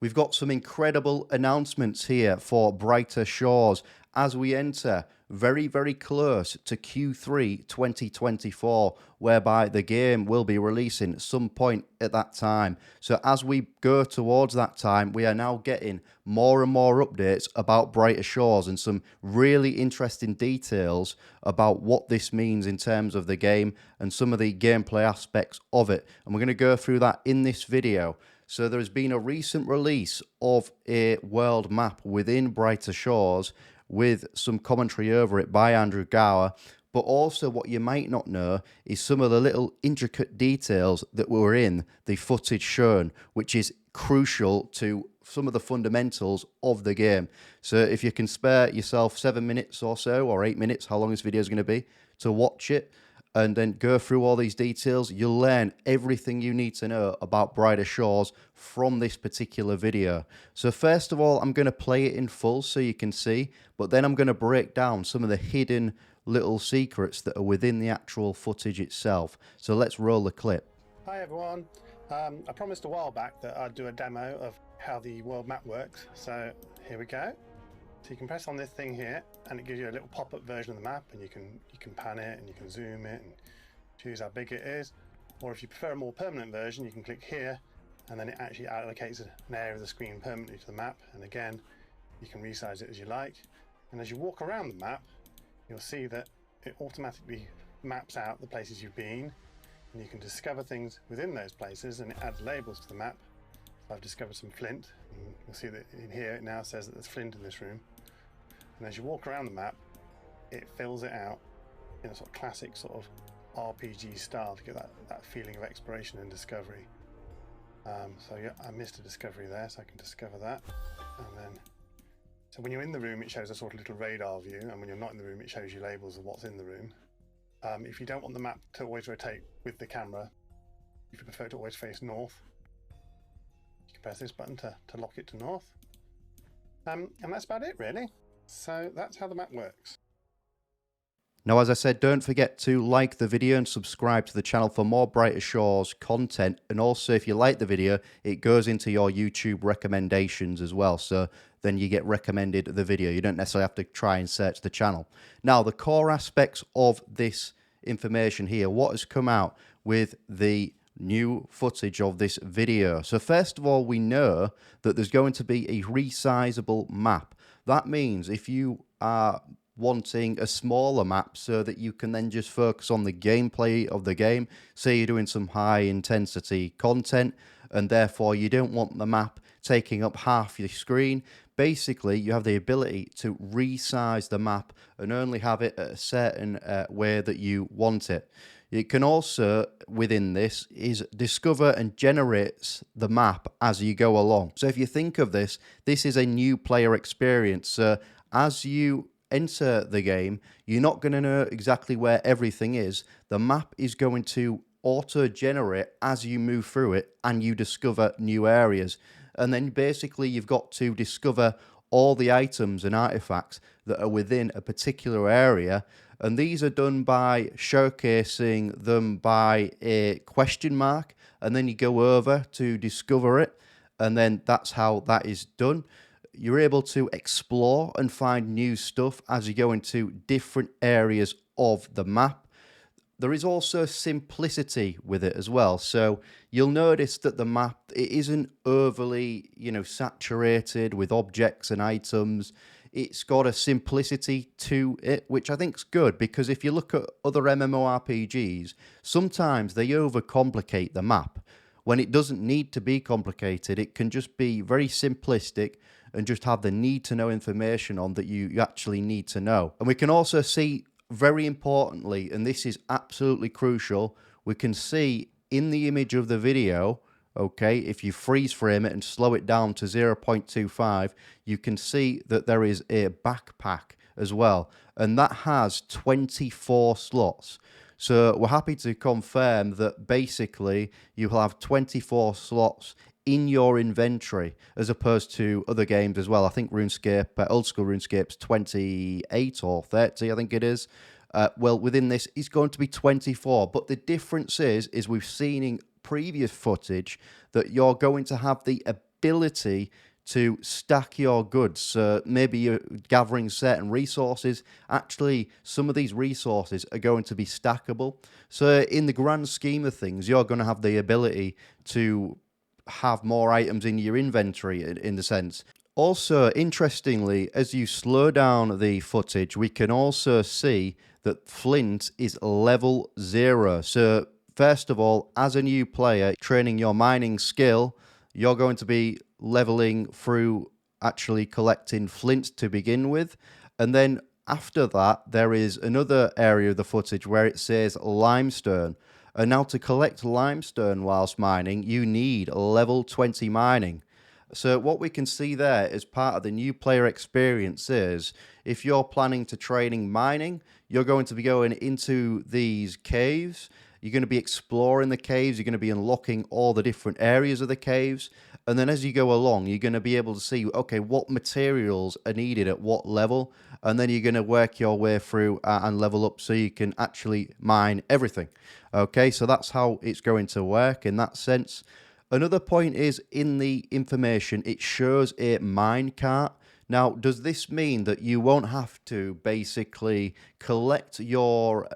We've got some incredible announcements here for Brighter Shores as we enter very, very close to Q3 2024, whereby the game will be releasing some point at that time. So as we go towards that time, we are now getting more and more updates about Brighter Shores and some really interesting details about what this means in terms of the game and some of the gameplay aspects of it. And we're going to go through that in this video. So there has been a recent release of a world map within Brighter Shores with some commentary over it by Andrew Gower. But also what you might not know is some of the little intricate details that were in the footage shown, which is crucial to some of the fundamentals of the game. So if you can spare yourself 7 minutes or so, or 8 minutes, how long this video is going to be, to watch it, and then go through all these details, you'll learn everything you need to know about Brighter Shores from this particular video. So first of all, I'm going to play it in full so you can see, but then I'm going to break down some of the hidden little secrets that are within the actual footage itself. So let's roll the clip. Hi everyone. I promised a while back that I'd do a demo of how the world map works. So here we go. So you can press on this thing here and it gives you a little pop-up version of the map, and you can pan it and you can zoom it and choose how big it is. Or if you prefer a more permanent version, you can click here and then it actually allocates an area of the screen permanently to the map, and again you can resize it as you like. And as you walk around the map, you'll see that it automatically maps out the places you've been, and you can discover things within those places, and it adds labels to the map. So I've discovered some flint, and you'll see that in here it now says that there's flint in this room. And as you walk around the map, it fills it out in a sort of classic sort of RPG style to get that feeling of exploration and discovery. So yeah, I missed a discovery there, so I can discover that. And then, so when you're in the room, it shows a sort of little radar view, and when you're not in the room, it shows you labels of what's in the room. If you don't want the map to always rotate with the camera, if you prefer to always face north, you can press this button to lock it to north. And that's about it really. So that's how the map works. Now, as I said, don't forget to like the video and subscribe to the channel for more Brighter Shores content. And also, if you like the video, it goes into your YouTube recommendations as well. So then you get recommended the video. You don't necessarily have to try and search the channel. Now, the core aspects of this information here, what has come out with the new footage of this video. So first of all, we know that there's going to be a resizable map. That means if you are wanting a smaller map so that you can then just focus on the gameplay of the game, say you're doing some high intensity content and therefore you don't want the map taking up half your screen, basically you have the ability to resize the map and only have it at a certain way that you want it. You can also, within this, is discover and generates the map as you go along. So if you think of this, this is a new player experience. So as you enter the game, you're not going to know exactly where everything is. The map is going to auto-generate as you move through it and you discover new areas. And then basically you've got to discover all the items and artifacts that are within a particular area, and these are done by showcasing them by a question mark, and then you go over to discover it, and then that's how that is done. You're able to explore and find new stuff as you go into different areas of the map. There is also simplicity with it as well. So you'll notice that the map, it isn't overly, saturated with objects and items. It's got a simplicity to it, which I think is good, because if you look at other MMORPGs, sometimes they overcomplicate the map. When it doesn't need to be complicated, it can just be very simplistic and just have the need to know information on that you actually need to know. And we can also see, very importantly, and this is absolutely crucial, we can see in the image of the video, okay, if you freeze frame it and slow it down to 0.25, you can see that there is a backpack as well, and that has 24 slots. So we're happy to confirm that basically you will have 24 slots in your inventory, as opposed to other games as well. I think RuneScape, old school RuneScape's 28 or 30, I think it is. Well, within this, it's going to be 24. But the difference is we've seen in previous footage that you're going to have the ability to stack your goods. So maybe you're gathering certain resources. Actually, some of these resources are going to be stackable. So in the grand scheme of things, you're going to have the ability to have more items in your inventory in the sense. Also, interestingly, as you slow down the footage, we can also see that flint is level 0. So first of all, as a new player training your mining skill, you're going to be leveling through actually collecting flint to begin with. And then after that, there is another area of the footage where it says limestone. And now to collect limestone whilst mining, you need level 20 mining. So what we can see there as part of the new player experience is if you're planning to training mining, you're going to be going into these caves. You're going to be exploring the caves. You're going to be unlocking all the different areas of the caves. And then as you go along, you're going to be able to see, okay, what materials are needed at what level. And then you're going to work your way through and level up so you can actually mine everything. Okay, so that's how it's going to work in that sense. Another point is in the information, it shows a minecart. Now, does this mean that you won't have to basically collect your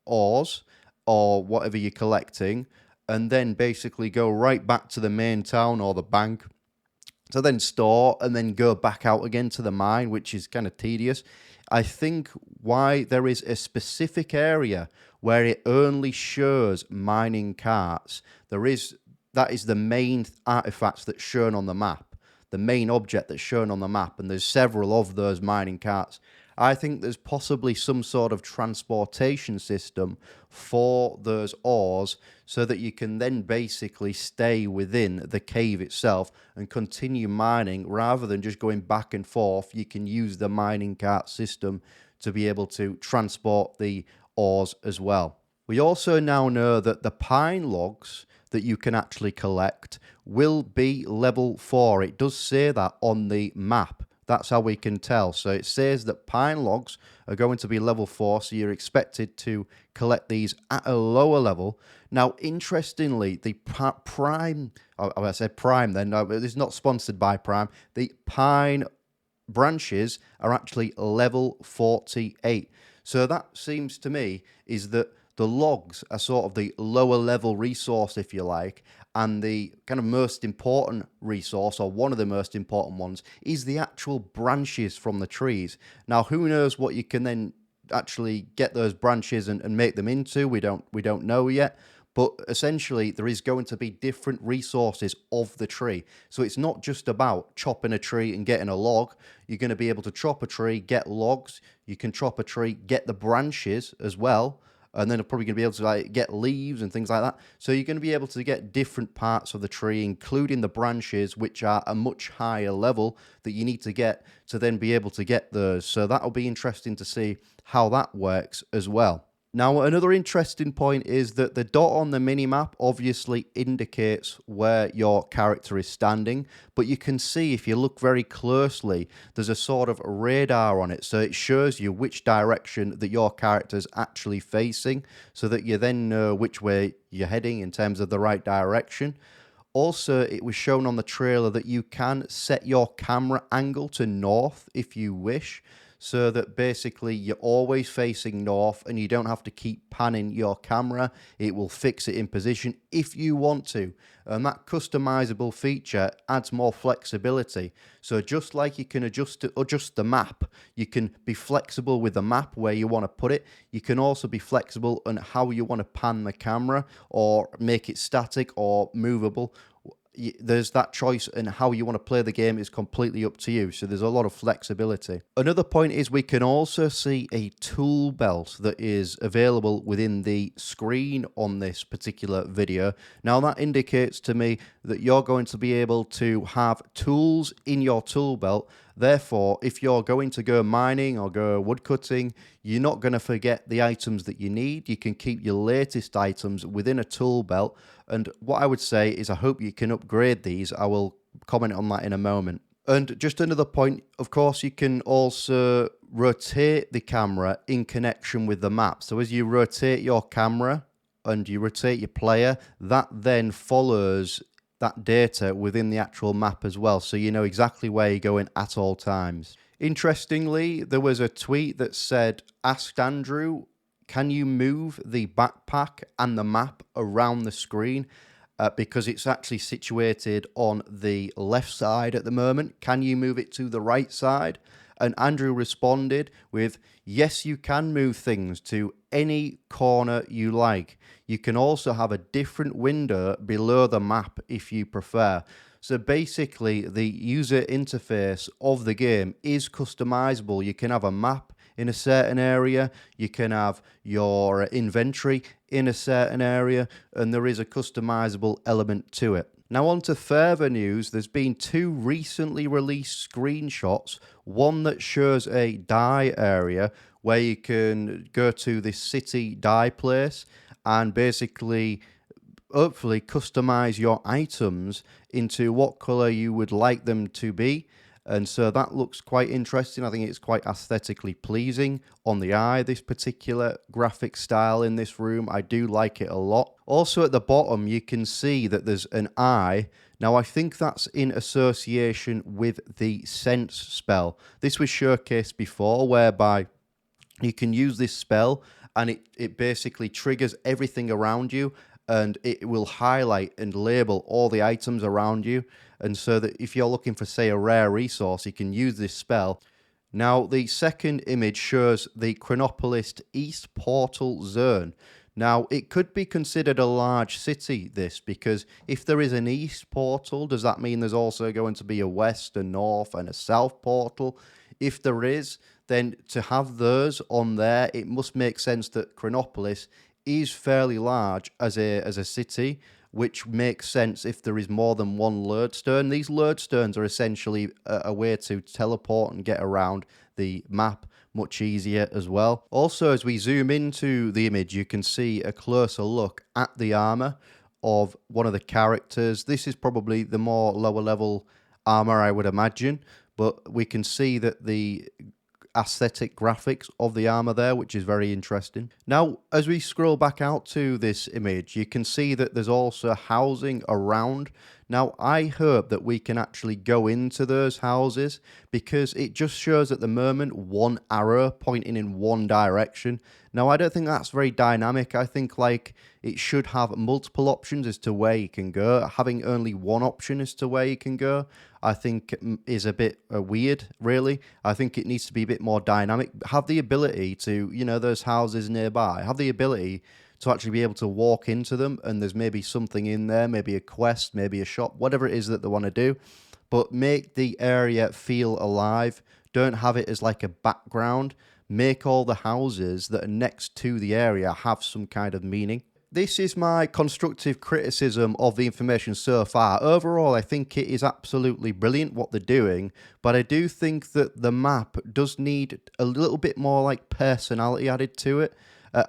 ores or whatever you're collecting and then basically go right back to the main town or the bank to then store and then go back out again to the mine, which is kind of tedious? I think why there is a specific area where it only shows mining carts, that is the main artifacts that's shown on the map, the main object that's shown on the map, and there's several of those mining carts. I think there's possibly some sort of transportation system for those ores so that you can then basically stay within the cave itself and continue mining rather than just going back and forth. You can use the mining cart system to be able to transport the ores as well. We also now know that the pine logs that you can actually collect will be level 4. It does say that on the map. That's how we can tell. So it says that pine logs are going to be level 4, so you're expected to collect these at a lower level. Now, interestingly, the Prime, I said Prime then, no, it's not sponsored by Prime. The pine branches are actually level 48. So that seems to me is that the logs are sort of the lower level resource, if you like, and the kind of most important resource, or one of the most important ones, is the actual branches from the trees. Now, who knows what you can then actually get those branches and make them into? We don't know yet. But essentially, there is going to be different resources of the tree. So it's not just about chopping a tree and getting a log. You're going to be able to chop a tree, get logs. You can chop a tree, get the branches as well. And then you're probably going to be able to get leaves and things like that. So you're going to be able to get different parts of the tree, including the branches, which are a much higher level that you need to get to then be able to get those. So that'll be interesting to see how that works as well. Now, another interesting point is that the dot on the minimap obviously indicates where your character is standing, but you can see if you look very closely, there's a sort of radar on it. So it shows you which direction that your character's actually facing so that you then know which way you're heading in terms of the right direction. Also, it was shown on the trailer that you can set your camera angle to north if you wish, so that basically you're always facing north and you don't have to keep panning your camera. It will fix it in position if you want to. And that customizable feature adds more flexibility. So just like you can adjust the map, you can be flexible with the map where you want to put it. You can also be flexible on how you want to pan the camera or make it static or movable. There's that choice, and how you want to play the game is completely up to you. So there's a lot of flexibility. Another point is we can also see a tool belt that is available within the screen on this particular video. Now that indicates to me that you're going to be able to have tools in your tool belt. Therefore, if you're going to go mining or go woodcutting, you're not going to forget the items that you need. You can keep your latest items within a tool belt. And what I would say is I hope you can upgrade these. I will comment on that in a moment. And just another point, of course, you can also rotate the camera in connection with the map. So as you rotate your camera and you rotate your player, that then follows that data within the actual map as well, so you know exactly where you're going at all times. Interestingly, there was a tweet that said, asked Andrew, can you move the backpack and the map around the screen? Because it's actually situated on the left side at the moment. Can you move it to the right side? And Andrew responded with, yes, you can move things to any corner you like. You can also have a different window below the map if you prefer. So basically, the user interface of the game is customizable. You can have a map in a certain area, you can have your inventory in a certain area, and there is a customizable element to it. Now on to further news, there's been 2 recently released screenshots, one that shows a dye area where you can go to this city dye place and basically hopefully customize your items into what color you would like them to be. And so that looks quite interesting. I think it's quite aesthetically pleasing on the eye, this particular graphic style in this room. I do like it a lot. Also at the bottom, you can see that there's an eye. Now, I think that's in association with the Sense spell. This was showcased before, whereby you can use this spell and it basically triggers everything around you, and it will highlight and label all the items around you. And so that if you're looking for, say, a rare resource, you can use this spell. Now, the second image shows the Chronopolis East Portal Zone. Now, it could be considered a large city, this, because if there is an east portal, does that mean there's also going to be a west, a north, and a south portal? If there is, then to have those on there, it must make sense that Chronopolis is fairly large as a city, which makes sense if there is more than one lodestone. These lodestones are essentially a way to teleport and get around the map much easier as well. Also, as we zoom into the image, you can see a closer look at the armor of one of the characters. This is probably the more lower level armor, I would imagine, but we can see that the aesthetic graphics of the armor there, which is very interesting. Now, as we scroll back out to this image, you can see that there's also housing around. Now, I hope that we can actually go into those houses, because it just shows at the moment one arrow pointing in one direction. Now, I don't think that's very dynamic. I think like it should have multiple options as to where you can go. Having only one option as to where you can go, I think is a bit weird, really. I think it needs to be a bit more dynamic. Have the ability to, you know, those houses nearby, have the ability to actually be able to walk into them, and there's maybe something in there, maybe a quest, maybe a shop, whatever it is that they want to do. But make the area feel alive. Don't have it as like a background. Make all the houses that are next to the area have some kind of meaning. This is my constructive criticism of the information so far. Overall, I think it is absolutely brilliant what they're doing, but I do think that the map does need a little bit more like personality added to it.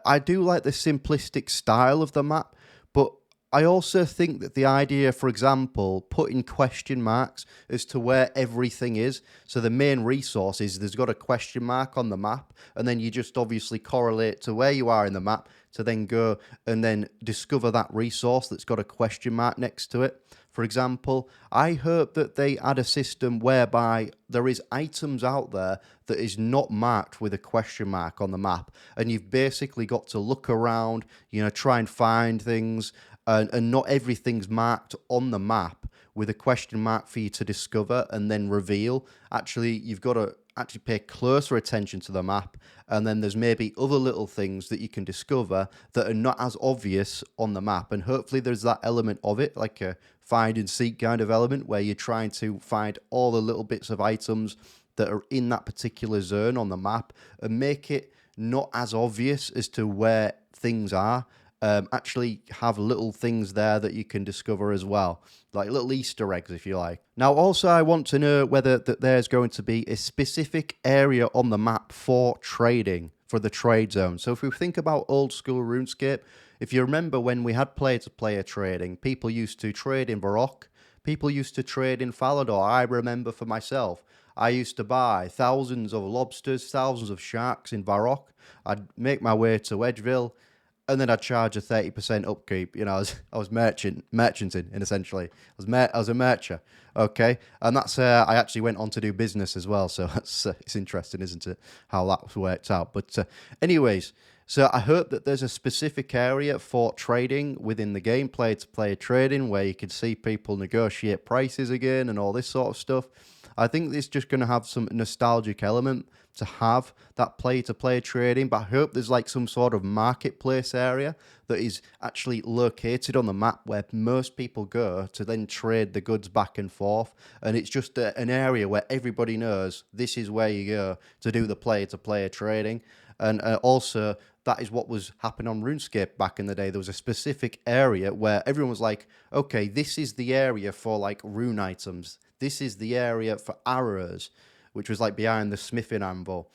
I do like the simplistic style of the map, but I also think that the idea, for example, putting question marks as to where everything is. So the main resource is there's got a question mark on the map, and then you just obviously correlate to where you are in the map to then go and then discover that resource that's got a question mark next to it. For example, I hope that they add a system whereby there is items out there that is not marked with a question mark on the map, and you've basically got to look around, you know, try and find things, and not everything's marked on the map with a question mark for you to discover and then reveal. Actually, you've got to actually pay closer attention to the map, and then there's maybe other little things that you can discover that are not as obvious on the map, and hopefully there's that element of it, like a find and seek kind of element, where you're trying to find all the little bits of items that are in that particular zone on the map and make it not as obvious as to where things are. Actually have little things there that you can discover as well, like little Easter eggs, if you like. Now, also, I want to know whether that there's going to be a specific area on the map for trading, for the trade zone. So if we think about old school RuneScape, if you remember when we had player-to-player trading, people used to trade in Varrock, people used to trade in Falador. I remember for myself, I used to buy thousands of lobsters, thousands of sharks in Varrock. I'd make my way to Edgeville, and then I'd charge a 30% upkeep. You know, I was merchanting, in essentially. I was a mercher, okay? And that's, I actually went on to do business as well, so that's, it's interesting, isn't it, how that worked out. But anyways, so I hope that there's a specific area for trading within the game, player-to-player trading, where you can see people negotiate prices again and all this sort of stuff. I think it's just going to have some nostalgic element to have that player-to-player trading, but I hope there's like some sort of marketplace area that is actually located on the map where most people go to then trade the goods back and forth, and it's just an area where everybody knows this is where you go to do the player-to-player trading. And also, that is what was happening on RuneScape back in the day. There was a specific area where everyone was like, okay, this is the area for like rune items. This is the area for arrows, which was like behind the smithing anvil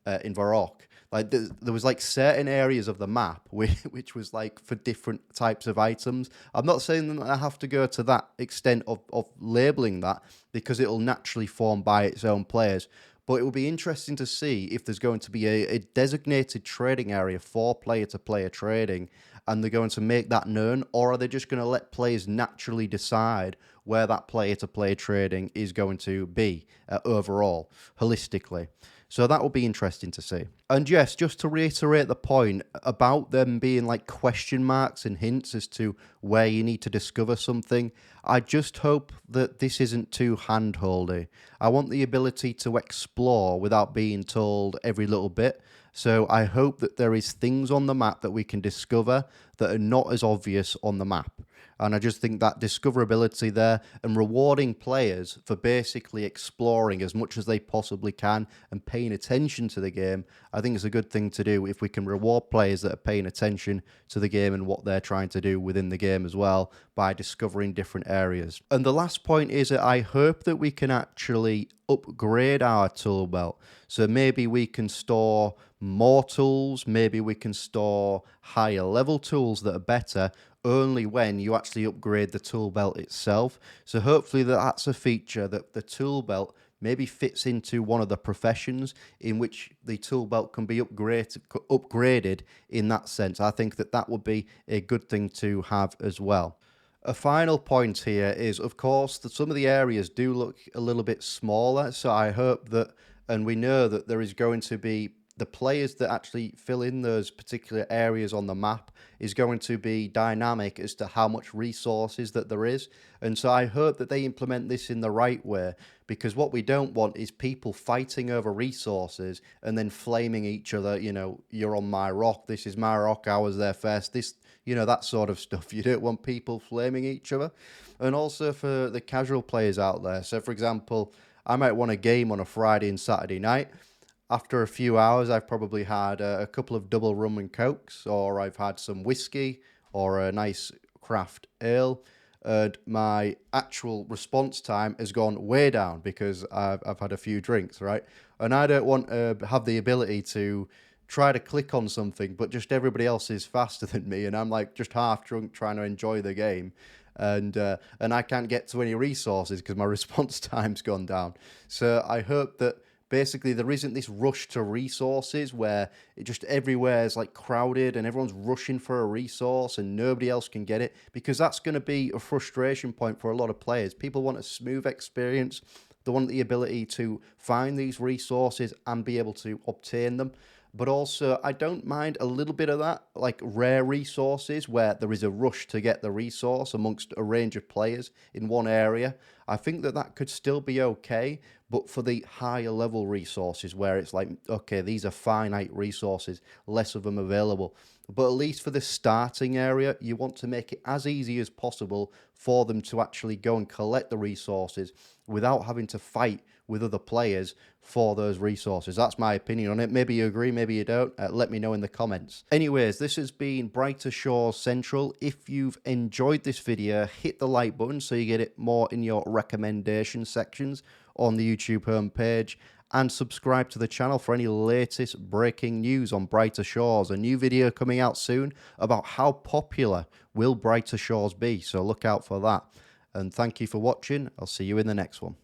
in Varrock. Like there was like certain areas of the map which was like for different types of items. I'm not saying that I have to go to that extent of labeling that, because it'll naturally form by its own players. But it will be interesting to see if there's going to be a designated trading area for player-to-player trading, and they're going to make that known, or are they just going to let players naturally decide where that player-to-player trading is going to be overall, holistically? So that will be interesting to see. And yes, just to reiterate the point about them being like question marks and hints as to where you need to discover something, I just hope that this isn't too hand-holdy. I want the ability to explore without being told every little bit. So I hope that there is things on the map that we can discover that are not as obvious on the map. And I just think that discoverability there and rewarding players for basically exploring as much as they possibly can and paying attention to the game, I think it's a good thing to do if we can reward players that are paying attention to the game and what they're trying to do within the game as well by discovering different areas. And the last point is that I hope that we can actually upgrade our tool belt. So maybe we can store more tools, maybe we can store higher level tools that are better only when you actually upgrade the tool belt itself. So hopefully that's a feature that the tool belt maybe fits into one of the professions in which the tool belt can be upgraded in that sense. I think that would be a good thing to have as well. A final point here is, of course, that some of the areas do look a little bit smaller. So I hope that, and we know that there is going to be the players that actually fill in those particular areas on the map is going to be dynamic as to how much resources that there is. And so I hope that they implement this in the right way, because what we don't want is people fighting over resources and then flaming each other. You know, you're on my rock, this is my rock, I was there first, this, you know, that sort of stuff. You don't want people flaming each other. And also for the casual players out there. So for example, I might want a game on a Friday and Saturday night. After a few hours, I've probably had a couple of double rum and cokes, or I've had some whiskey, or a nice craft ale, and my actual response time has gone way down because I've had a few drinks, right? And I don't want to have the ability to try to click on something, but just everybody else is faster than me, and I'm like just half drunk trying to enjoy the game. And I can't get to any resources because my response time's gone down. So I hope that basically there isn't this rush to resources where it just everywhere is like crowded and everyone's rushing for a resource and nobody else can get it, because that's going to be a frustration point for a lot of players. People want a smooth experience. They want the ability to find these resources and be able to obtain them. But also, I don't mind a little bit of that, like rare resources where there is a rush to get the resource amongst a range of players in one area. I think that could still be okay, but for the higher level resources where it's like, okay, these are finite resources, less of them available. But at least for the starting area, you want to make it as easy as possible for them to actually go and collect the resources without having to fight with other players for those resources. That's my opinion on it. Maybe you agree, maybe you don't. Let me know in the comments. Anyways, this has been Brighter Shores Central. If you've enjoyed this video, hit the like button so you get it more in your recommendation sections on the YouTube homepage, and subscribe to the channel for any latest breaking news on Brighter Shores. A new video coming out soon about how popular will Brighter Shores be, so look out for that. And thank you for watching. I'll see you in the next one.